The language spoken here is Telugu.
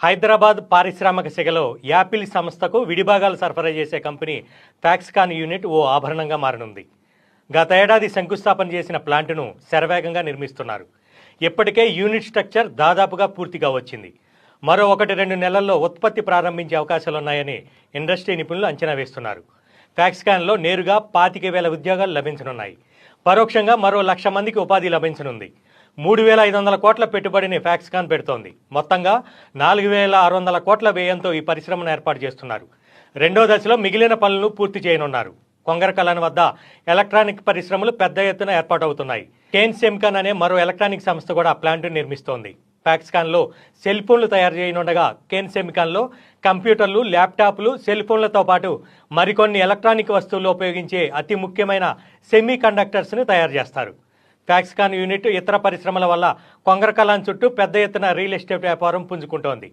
హైదరాబాద్ పారిశ్రామిక శాఖలో యాపిల్ సంస్థకు విడిభాగాలు సరఫరా చేసే కంపెనీ ఫాక్స్కాన్ యూనిట్ ఓ ఆభరణంగా మారనుంది. గత ఏడాది శంకుస్థాపన చేసిన ప్లాంటును శరవేగంగా నిర్మిస్తున్నారు. ఇప్పటికే యూనిట్ స్ట్రక్చర్ దాదాపుగా పూర్తిగా వచ్చింది. మరో 1-2 నెలల్లో ఉత్పత్తి ప్రారంభించే అవకాశాలున్నాయని ఇండస్ట్రీ నిపుణులు అంచనా వేస్తున్నారు. ఫాక్స్కాన్లో నేరుగా 25,000 ఉద్యోగాలు లభించనున్నాయి. పరోక్షంగా మరో 1,00,000 మందికి ఉపాధి లభించనుంది. 3,500 కోట్ల పెట్టుబడిని ఫాక్స్కాన్ పెడుతోంది. మొత్తంగా 4,600 కోట్ల వ్యయంతో ఈ పరిశ్రమను ఏర్పాటు చేస్తున్నారు. రెండో దశలో మిగిలిన పనులను పూర్తి చేయనున్నారు. కొంగరకలాన్ వద్ద ఎలక్ట్రానిక్ పరిశ్రమలు పెద్ద ఎత్తున ఏర్పాటవుతున్నాయి. కేన్ సెమికాన్ అనే మరో ఎలక్ట్రానిక్ సంస్థ కూడా ప్లాంట్ను నిర్మిస్తోంది. ఫాక్స్కాన్లో సెల్ ఫోన్లు తయారు చేయనుండగా కేన్ సెమికాన్లో కంప్యూటర్లు, ల్యాప్టాప్లు, సెల్ ఫోన్లతో పాటు మరికొన్ని ఎలక్ట్రానిక్ వస్తువులు ఉపయోగించే అతి ముఖ్యమైన సెమీ కండక్టర్స్ని తయారు చేస్తారు. ఫాక్స్కాన్ యూనిట్ ఇతర పరిశ్రమల వల్ల కొంగరకలాన్ చుట్టూ పెద్ద ఎత్తున రియల్ ఎస్టేట్ వ్యాపారం పుంజుకుంటోంది.